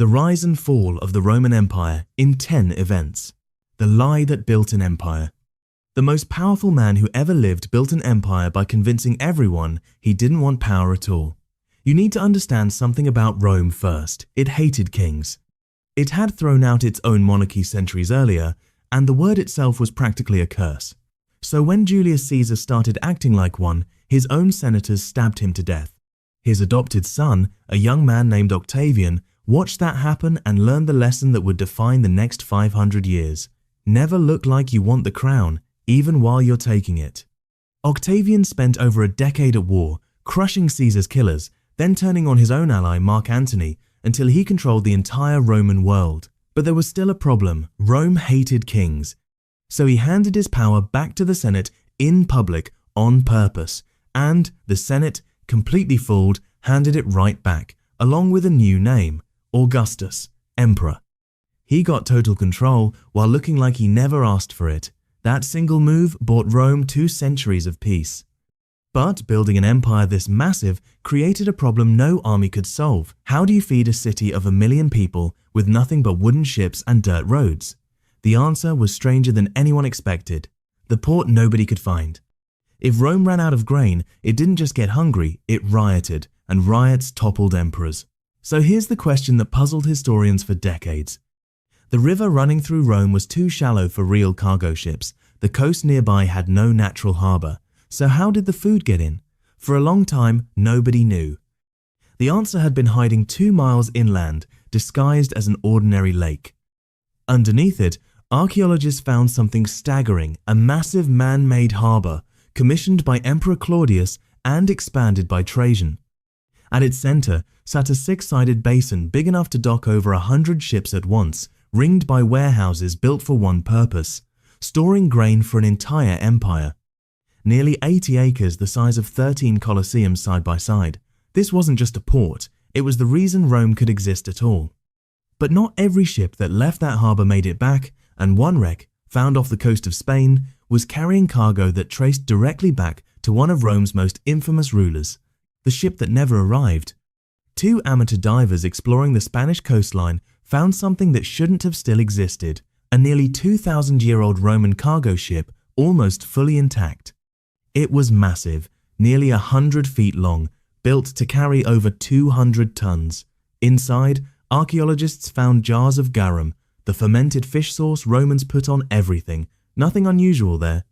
The rise and fall of the Roman Empire in 10 events. The lie that built an empire. The most powerful man who ever lived built an empire by convincing everyone he didn't want power at all. You need to understand something about Rome first. It hated kings. It had thrown out its own monarchy centuries earlier, and the word itself was practically a curse. So when Julius Caesar started acting like one, his own senators stabbed him to death. His adopted son, a young man named Octavian, watched that happen and learned the lesson that would define the next 500 years. Never look like you want the crown, even while you're taking it. Octavian spent over a decade at war, crushing Caesar's killers, then turning on his own ally Mark Antony until he controlled the entire Roman world. But there was still a problem. Rome hated kings. So he handed his power back to the Senate in public on purpose, and the Senate, completely fooled, handed it right back, along with a new name, Augustus, Emperor. He got total control while looking like he never asked for it. That single move bought Rome 2 centuries of peace. But building an empire this massive created a problem no army could solve. How do you feed a city of 1 million people with nothing but wooden ships and dirt roads? The answer was stranger than anyone expected. The port nobody could find. If Rome ran out of grain, it didn't just get hungry, it rioted, and riots toppled emperors. So here's the question that puzzled historians for decades. The river running through Rome was too shallow for real cargo ships. The coast nearby had no natural harbour. So how did the food get in? For a long time, nobody knew. The answer had been hiding 2 miles inland, disguised as an ordinary lake. Underneath it, archaeologists found something staggering, a massive man-made harbour, commissioned by Emperor Claudius and expanded by Trajan. At its centre sat a 6-sided basin big enough to dock over 100 ships at once, ringed by warehouses built for one purpose, storing grain for an entire empire. Nearly 80 acres, the size of 13 colosseums side by side. This wasn't just a port, it was the reason Rome could exist at all. But not every ship that left that harbour made it back, and one wreck, found off the coast of Spain, was carrying cargo that traced directly back to one of Rome's most infamous rulers, the ship that never arrived. 2 amateur divers exploring the Spanish coastline found something that shouldn't have still existed, a nearly 2,000-year-old Roman cargo ship almost fully intact. It was massive, nearly 100 feet long, built to carry over 200 tons. Inside, archaeologists found jars of garum, the fermented fish sauce Romans put on everything. Nothing unusual there.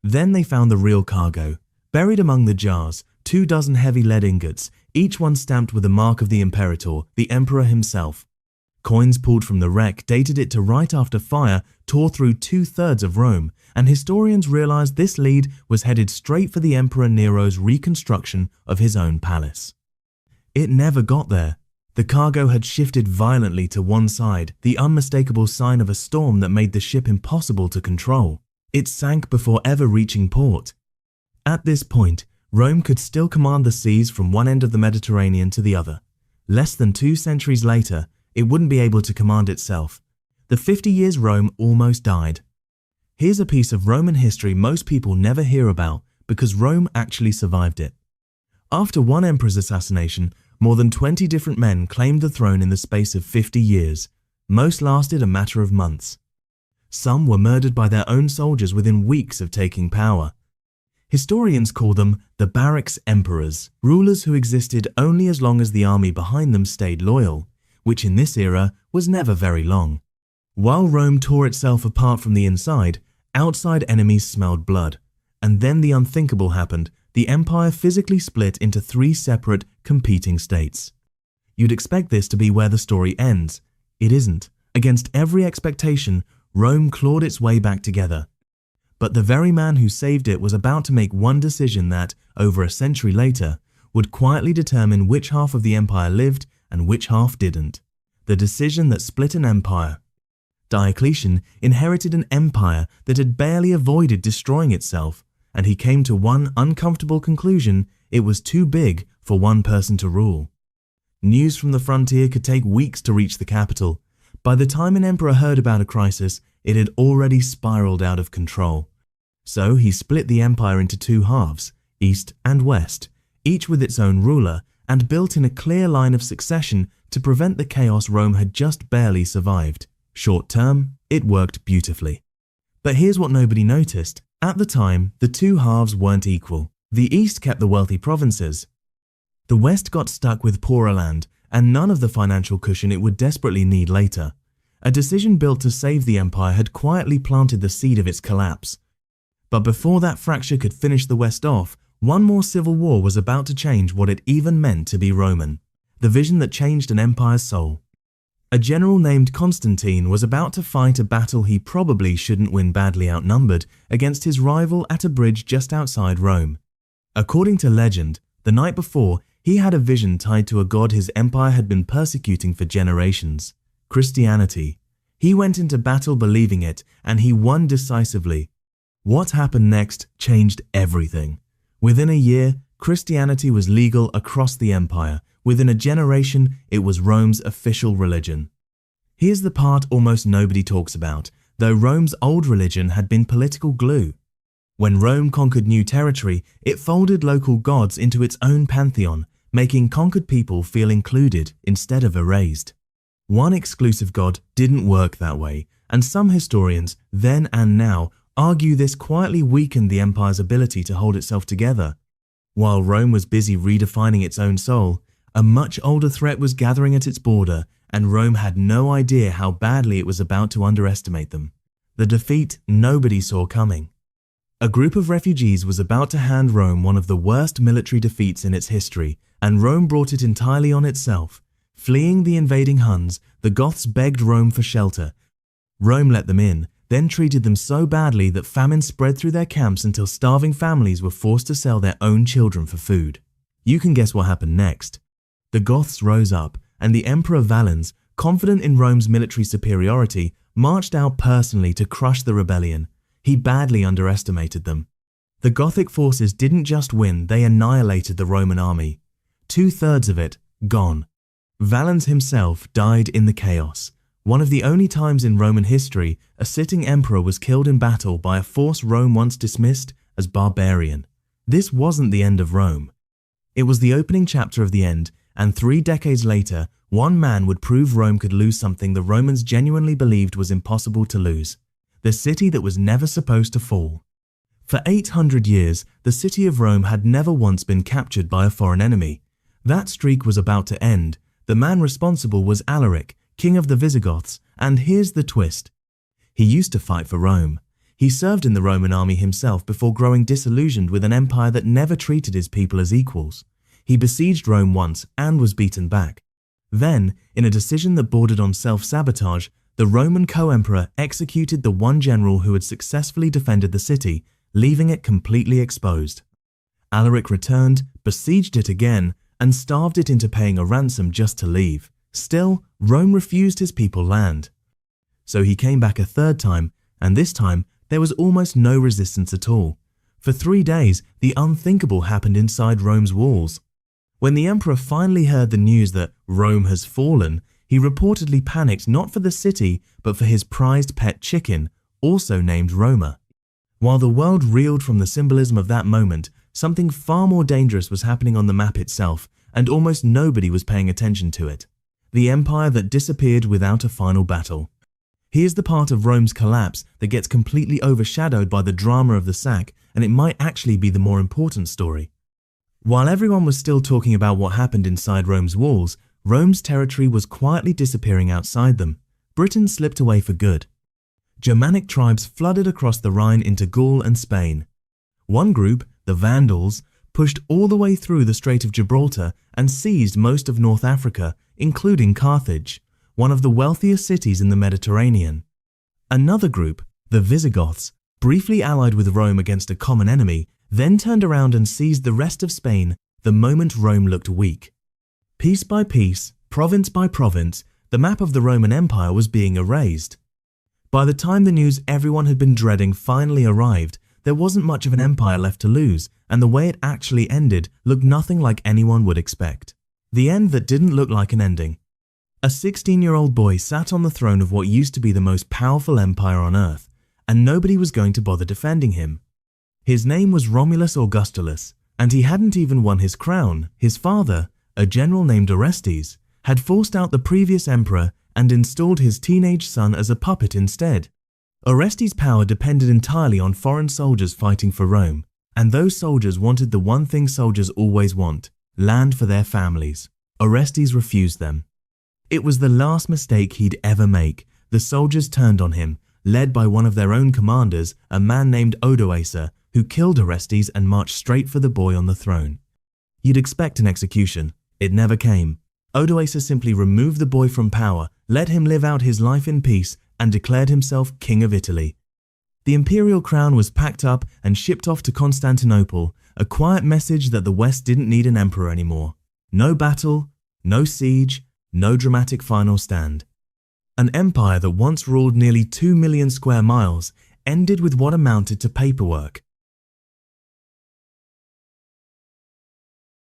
Then they found the real cargo. Buried among the jars, 24 heavy lead ingots, each one stamped with a mark of the imperator, the emperor himself. Coins pulled from the wreck dated it to right after fire tore through 2/3 of Rome, and historians realized this lead was headed straight for the Emperor Nero's reconstruction of his own palace. It never got there. The cargo had shifted violently to one side, the unmistakable sign of a storm that made the ship impossible to control. It sank before ever reaching port. At this point, Rome could still command the seas from one end of the Mediterranean to the other. Less than 2 centuries later, it wouldn't be able to command itself. The 50 years Rome almost died. Here's a piece of Roman history most people never hear about because Rome actually survived it. After one emperor's assassination, more than 20 different men claimed the throne in the space of 50 years. Most lasted a matter of months. Some were murdered by their own soldiers within weeks of taking power. Historians call them the barracks emperors, rulers who existed only as long as the army behind them stayed loyal, which in this era was never very long. While Rome tore itself apart from the inside, outside enemies smelled blood. And then the unthinkable happened. The empire physically split into 3 separate, competing states. You'd expect this to be where the story ends. It isn't. Against every expectation, Rome clawed its way back together. But the very man who saved it was about to make one decision that, over a century later, would quietly determine which half of the empire lived and which half didn't. The decision that split an empire. Diocletian inherited an empire that had barely avoided destroying itself, and he came to one uncomfortable conclusion: it was too big for one person to rule. News from the frontier could take weeks to reach the capital. By the time an emperor heard about a crisis, it had already spiraled out of control. So he split the empire into 2 halves, east and west, each with its own ruler, and built in a clear line of succession to prevent the chaos Rome had just barely survived. Short term, it worked beautifully. But here's what nobody noticed. At the time, the two halves weren't equal. The East kept the wealthy provinces. The West got stuck with poorer land and none of the financial cushion it would desperately need later. A decision built to save the empire had quietly planted the seed of its collapse. But before that fracture could finish the West off, one more civil war was about to change what it even meant to be Roman. The vision that changed an empire's soul. A general named Constantine was about to fight a battle he probably shouldn't win, badly outnumbered, against his rival at a bridge just outside Rome. According to legend, the night before, he had a vision tied to a god his empire had been persecuting for generations: Christianity. He went into battle believing it, and he won decisively. What happened next changed everything. Within a year, Christianity was legal across the empire. Within a generation, it was Rome's official religion. Here's the part almost nobody talks about, though Rome's old religion had been political glue. When Rome conquered new territory, it folded local gods into its own pantheon, making conquered people feel included instead of erased. One exclusive god didn't work that way, and some historians, then and now, argue this quietly weakened the empire's ability to hold itself together. While Rome was busy redefining its own soul, a much older threat was gathering at its border, and Rome had no idea how badly it was about to underestimate them. The defeat nobody saw coming. A group of refugees was about to hand Rome one of the worst military defeats in its history, and Rome brought it entirely on itself. Fleeing the invading Huns, the Goths begged Rome for shelter. Rome let them in, then treated them so badly that famine spread through their camps until starving families were forced to sell their own children for food. You can guess what happened next. The Goths rose up, and the Emperor Valens, confident in Rome's military superiority, marched out personally to crush the rebellion. He badly underestimated them. The Gothic forces didn't just win, they annihilated the Roman army. 2/3 of it gone. Valens himself died in the chaos. One of the only times in Roman history a sitting emperor was killed in battle by a force Rome once dismissed as barbarian. This wasn't the end of Rome. It was the opening chapter of the end, and 3 decades later, one man would prove Rome could lose something the Romans genuinely believed was impossible to lose: the city that was never supposed to fall. For 800 years, the city of Rome had never once been captured by a foreign enemy. That streak was about to end. The man responsible was Alaric, king of the Visigoths, and here's the twist. He used to fight for Rome. He served in the Roman army himself before growing disillusioned with an empire that never treated his people as equals. He besieged Rome once and was beaten back. Then, in a decision that bordered on self-sabotage, the Roman co-emperor executed the one general who had successfully defended the city, leaving it completely exposed. Alaric returned, besieged it again, and starved it into paying a ransom just to leave. Still, Rome refused his people land. So he came back a third time, and this time there was almost no resistance at all. For 3 days, the unthinkable happened inside Rome's walls. When the emperor finally heard the news that Rome has fallen, he reportedly panicked not for the city, but for his prized pet chicken, also named Roma. While the world reeled from the symbolism of that moment, something far more dangerous was happening on the map itself, and almost nobody was paying attention to it. The empire that disappeared without a final battle. Here's the part of Rome's collapse that gets completely overshadowed by the drama of the sack, and it might actually be the more important story. While everyone was still talking about what happened inside Rome's walls, Rome's territory was quietly disappearing outside them. Britain slipped away for good. Germanic tribes flooded across the Rhine into Gaul and Spain. One group, the Vandals, pushed all the way through the Strait of Gibraltar and seized most of North Africa, including Carthage, one of the wealthiest cities in the Mediterranean. Another group, the Visigoths, briefly allied with Rome against a common enemy, then turned around and seized the rest of Spain the moment Rome looked weak. Piece by piece, province by province, the map of the Roman Empire was being erased. By the time the news everyone had been dreading finally arrived, there wasn't much of an empire left to lose, and the way it actually ended looked nothing like anyone would expect. The end that didn't look like an ending. A 16-year-old boy sat on the throne of what used to be the most powerful empire on earth, and nobody was going to bother defending him. His name was Romulus Augustulus, and he hadn't even won his crown. His father, a general named Orestes, had forced out the previous emperor and installed his teenage son as a puppet instead. Orestes' power depended entirely on foreign soldiers fighting for Rome, and those soldiers wanted the one thing soldiers always want: land for their families. Orestes refused them. It was the last mistake he'd ever make. The soldiers turned on him, led by one of their own commanders, a man named Odoacer, who killed Orestes and marched straight for the boy on the throne. You'd expect an execution. It never came. Odoacer simply removed the boy from power, let him live out his life in peace, and declared himself king of Italy. The imperial crown was packed up and shipped off to Constantinople, a quiet message that the West didn't need an emperor anymore. No battle, no siege, no dramatic final stand. An empire that once ruled nearly 2 million square miles ended with what amounted to paperwork.